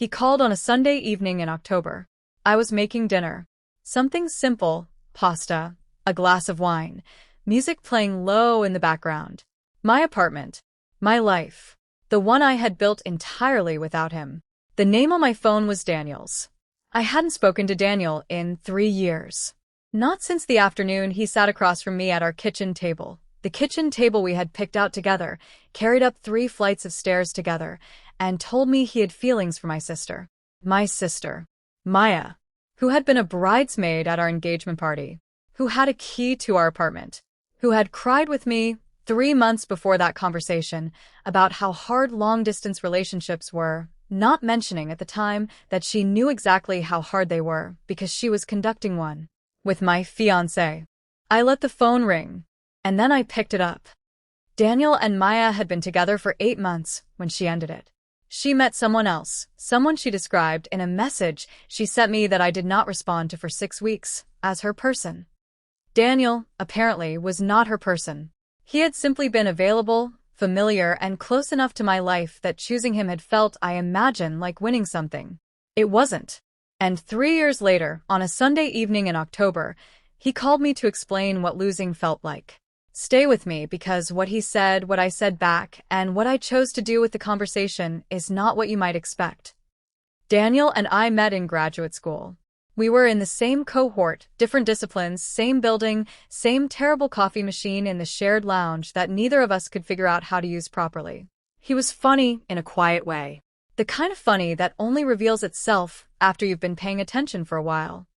He called on a Sunday evening in October. I was making dinner. Something simple, pasta, a glass of wine, music playing low in the background. My apartment. My life. The one I had built entirely without him. The name on my phone was Daniel's. I hadn't spoken to Daniel in 3 years. Not since the afternoon he sat across from me at our kitchen table. The kitchen table we had picked out together, carried up 3 flights of stairs together, and told me he had feelings for my sister. My sister. Maya. Who had been a bridesmaid at our engagement party. Who had a key to our apartment. Who had cried with me 3 months before that conversation about how hard long-distance relationships were, not mentioning at the time that she knew exactly how hard they were because she was conducting one with my fiancé. I let the phone ring, and then I picked it up. Daniel and Maya had been together for 8 months when she ended it. She met someone else, someone she described in a message she sent me that I did not respond to for 6 weeks, as her person. Daniel, apparently, was not her person. He had simply been available, familiar, and close enough to my life that choosing him had felt, I imagine, like winning something. It wasn't. And 3 years later, on a Sunday evening in October, he called me to explain what losing felt like. Stay with me because what he said, what I said back, and what I chose to do with the conversation is not what you might expect. Daniel and I met in graduate school. We were in the same cohort, different disciplines, same building, same terrible coffee machine in the shared lounge that neither of us could figure out how to use properly. He was funny in a quiet way. The kind of funny that only reveals itself after you've been paying attention for a while.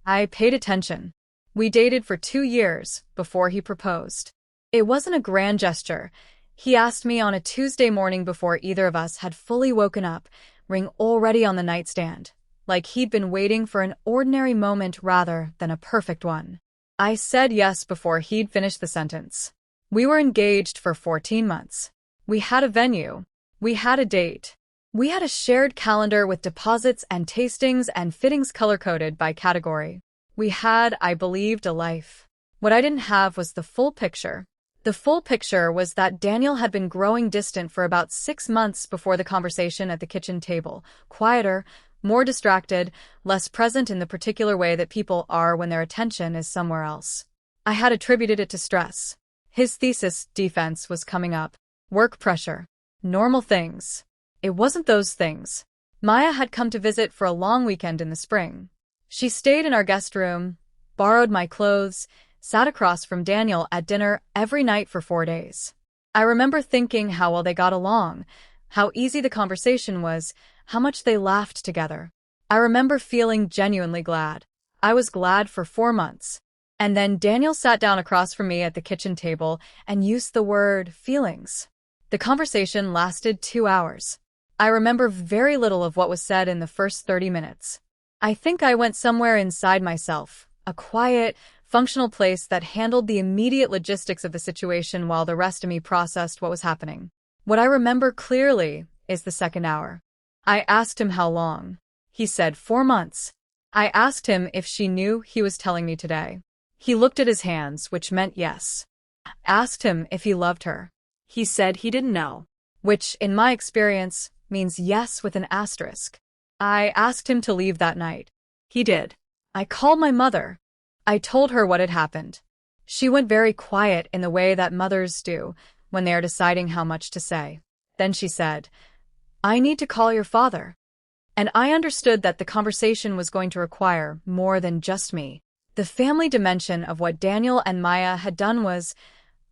I paid attention. We dated for 2 years before he proposed. It wasn't a grand gesture. He asked me on a Tuesday morning before either of us had fully woken up, ring already on the nightstand, like he'd been waiting for an ordinary moment rather than a perfect one. I said yes before he'd finished the sentence. We were engaged for 14 months. We had a venue. We had a date. We had a shared calendar with deposits and tastings and fittings color-coded by category. We had, I believed, a life. What I didn't have was the full picture. The full picture was that Daniel had been growing distant for about 6 months before the conversation at the kitchen table, quieter, more distracted, less present in the particular way that people are when their attention is somewhere else. I had attributed it to stress. His thesis defense was coming up. Work pressure. Normal things. It wasn't those things. Maya had come to visit for a long weekend in the spring. She stayed in our guest room, borrowed my clothes, sat across from Daniel at dinner every night for 4 days. I remember thinking how well they got along, how easy the conversation was, how much they laughed together. I remember feeling genuinely glad. I was glad for 4 months. And then Daniel sat down across from me at the kitchen table and used the word feelings. The conversation lasted 2 hours. I remember very little of what was said in the first 30 minutes. I think I went somewhere inside myself, a quiet, functional place that handled the immediate logistics of the situation while the rest of me processed what was happening. What I remember clearly is the second hour. I asked him how long. He said 4 months. I asked him if she knew he was telling me today. He looked at his hands, which meant yes. I asked him if he loved her. He said he didn't know, which, in my experience, means yes with an asterisk. I asked him to leave that night. He did. I called my mother. I told her what had happened. She went very quiet in the way that mothers do when they are deciding how much to say. Then she said, "I need to call your father." And I understood that the conversation was going to require more than just me. The family dimension of what Daniel and Maya had done was,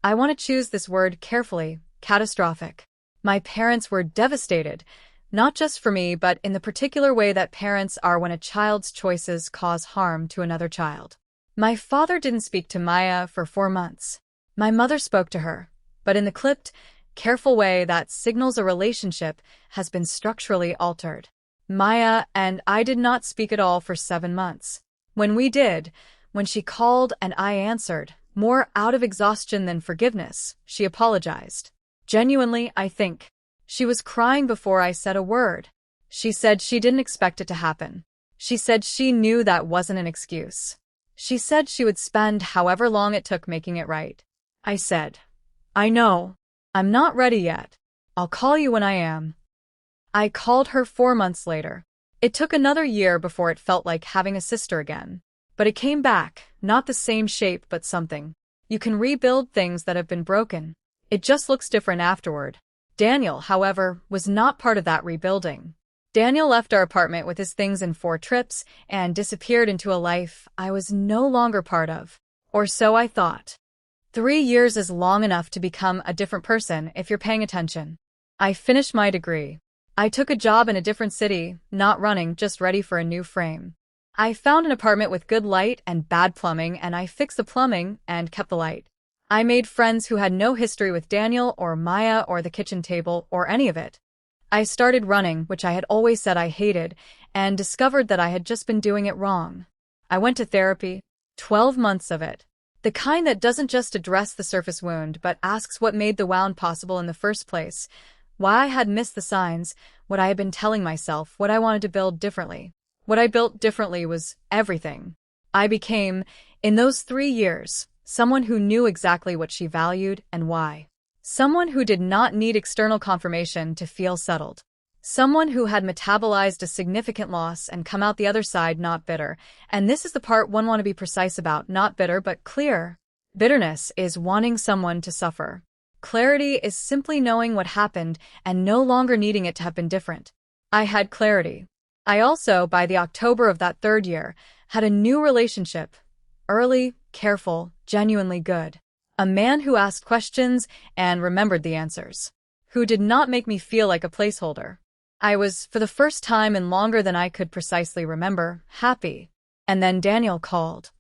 I want to choose this word carefully, catastrophic. My parents were devastated. Not just for me, but in the particular way that parents are when a child's choices cause harm to another child. My father didn't speak to Maya for 4 months. My mother spoke to her, but in the clipped, careful way that signals a relationship has been structurally altered. Maya and I did not speak at all for 7 months. When we did, when she called and I answered, more out of exhaustion than forgiveness, she apologized. Genuinely, I think. She was crying before I said a word. She said she didn't expect it to happen. She said she knew that wasn't an excuse. She said she would spend however long it took making it right. I said, I know. I'm not ready yet. I'll call you when I am. I called her 4 months later. It took another year before it felt like having a sister again. But it came back, not the same shape but something. You can rebuild things that have been broken. It just looks different afterward. Daniel, however, was not part of that rebuilding. Daniel left our apartment with his things in 4 trips and disappeared into a life I was no longer part of. Or so I thought. 3 years is long enough to become a different person if you're paying attention. I finished my degree. I took a job in a different city, not running, just ready for a new frame. I found an apartment with good light and bad plumbing, and I fixed the plumbing and kept the light. I made friends who had no history with Daniel or Maya or the kitchen table or any of it. I started running, which I had always said I hated, and discovered that I had just been doing it wrong. I went to therapy, 12 months of it. The kind that doesn't just address the surface wound, but asks what made the wound possible in the first place, why I had missed the signs, what I had been telling myself, what I wanted to build differently. What I built differently was everything. I became, in those 3 years, someone who knew exactly what she valued and why. Someone who did not need external confirmation to feel settled. Someone who had metabolized a significant loss and come out the other side not bitter. And this is the part one want to be precise about, not bitter but clear. Bitterness is wanting someone to suffer. Clarity is simply knowing what happened and no longer needing it to have been different. I had clarity. I also, by the October of that 3rd year, had a new relationship. Early, careful, genuinely good. A man who asked questions and remembered the answers. Who did not make me feel like a placeholder. I was, for the first time in longer than I could precisely remember, happy. And then Daniel called.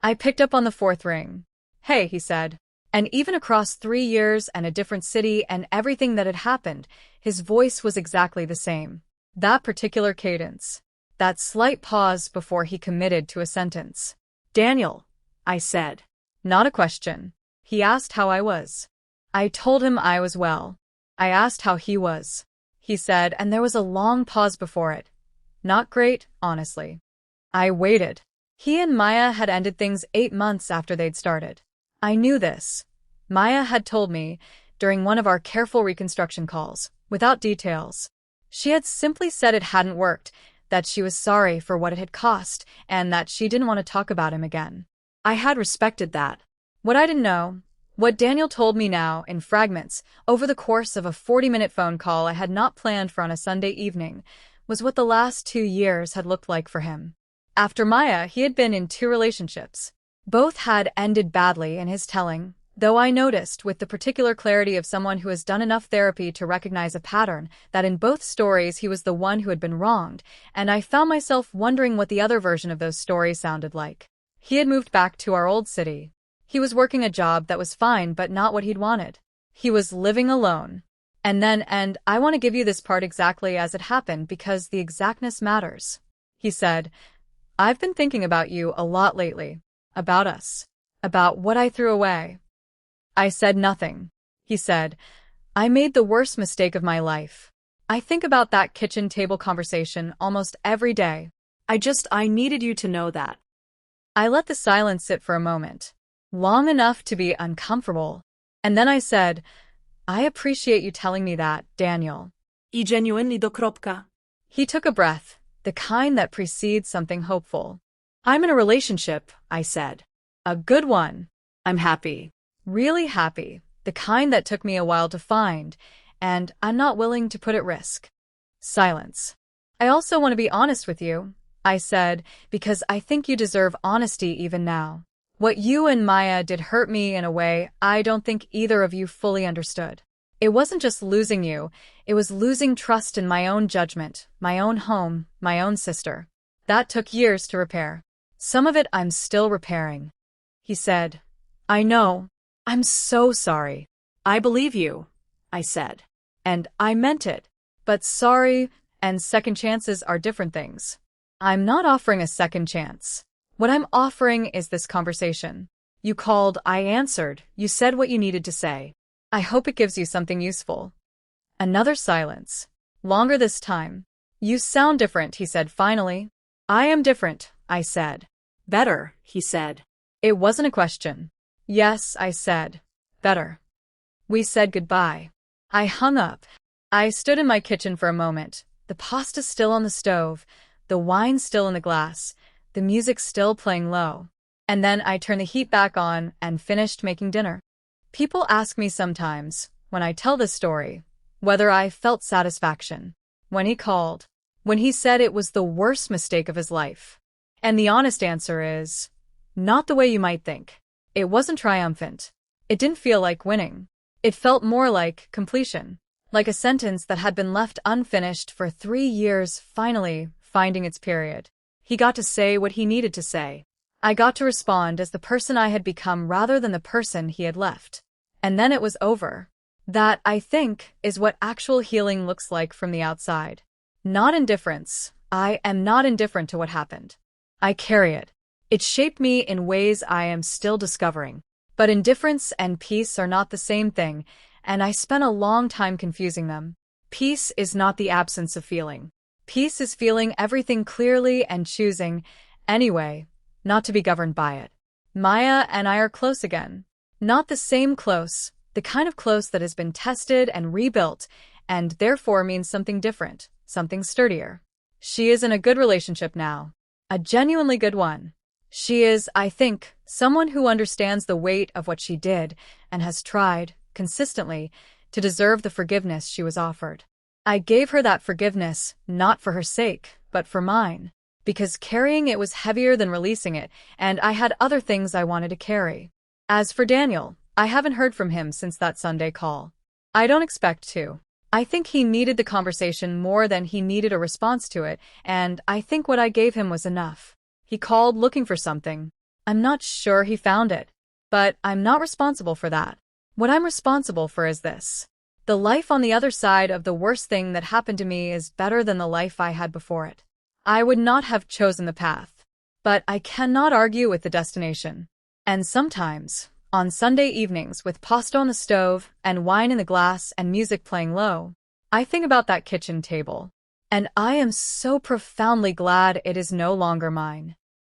I picked up on the 4th ring. Hey, he said. And even across 3 years and a different city and everything that had happened, his voice was exactly the same. That particular cadence. That slight pause before he committed to a sentence. Daniel, I said. Not a question. He asked how I was. I told him I was well. I asked how he was. He said, and there was a long pause before it. Not great, honestly. I waited. He and Maya had ended things 8 months after they'd started. I knew this. Maya had told me, during one of our careful reconstruction calls, without details. She had simply said it hadn't worked, that she was sorry for what it had cost, and that she didn't want to talk about him again. I had respected that. What I didn't know, what Daniel told me now, in fragments, over the course of a 40-minute phone call I had not planned for on a Sunday evening, was what the last 2 years had looked like for him. After Maya, he had been in 2 relationships. Both had ended badly in his telling, though I noticed, with the particular clarity of someone who has done enough therapy to recognize a pattern, that in both stories he was the one who had been wronged, and I found myself wondering what the other version of those stories sounded like. He had moved back to our old city. He was working a job that was fine but not what he'd wanted. He was living alone. And I want to give you this part exactly as it happened because the exactness matters. He said, I've been thinking about you a lot lately. About us. About what I threw away. I said nothing. He said, I made the worst mistake of my life. I think about that kitchen table conversation almost every day. I needed you to know that. I let the silence sit for a moment. Long enough to be uncomfortable. And then I said, I appreciate you telling me that, Daniel. I genuinely do kropka. He took a breath, the kind that precedes something hopeful. I'm in a relationship, I said. A good one. I'm happy. Really happy. The kind that took me a while to find, and I'm not willing to put at risk. Silence. I also want to be honest with you, I said, because I think you deserve honesty even now. What you and Maya did hurt me in a way I don't think either of you fully understood. It wasn't just losing you, it was losing trust in my own judgment, my own home, my own sister. That took years to repair. Some of it I'm still repairing. He said, I know. I'm so sorry. I believe you, I said. And I meant it. But sorry and second chances are different things. I'm not offering a second chance. What I'm offering is this conversation. You called, I answered, you said what you needed to say. I hope it gives you something useful. Another silence. Longer this time. You sound different, he said finally. I am different, I said. Better, he said. It wasn't a question. Yes, I said. Better. We said goodbye. I hung up. I stood in my kitchen for a moment, the pasta still on the stove, the wine still in the glass, the music still playing low. And then I turned the heat back on and finished making dinner. People ask me sometimes, when I tell this story, whether I felt satisfaction when he called, when he said it was the worst mistake of his life. And the honest answer is, not the way you might think. It wasn't triumphant. It didn't feel like winning. It felt more like completion, like a sentence that had been left unfinished for 3 years finally finding its period. He got to say what he needed to say. I got to respond as the person I had become rather than the person he had left. And then it was over. That, I think, is what actual healing looks like from the outside. Not indifference. I am not indifferent to what happened. I carry it. It shaped me in ways I am still discovering. But indifference and peace are not the same thing, and I spent a long time confusing them. Peace is not the absence of feeling. Peace is feeling everything clearly and choosing, anyway, not to be governed by it. Maya and I are close again. Not the same close, the kind of close that has been tested and rebuilt, and therefore means something different, something sturdier. She is in a good relationship now. A genuinely good one. She is, I think, someone who understands the weight of what she did and has tried, consistently, to deserve the forgiveness she was offered. I gave her that forgiveness, not for her sake, but for mine. Because carrying it was heavier than releasing it, and I had other things I wanted to carry. As for Daniel, I haven't heard from him since that Sunday call. I don't expect to. I think he needed the conversation more than he needed a response to it, and I think what I gave him was enough. He called looking for something. I'm not sure he found it. But I'm not responsible for that. What I'm responsible for is this. The life on the other side of the worst thing that happened to me is better than the life I had before it. I would not have chosen the path. But I cannot argue with the destination. And sometimes, on Sunday evenings with pasta on the stove and wine in the glass and music playing low, I think about that kitchen table. And I am so profoundly glad it is no longer mine.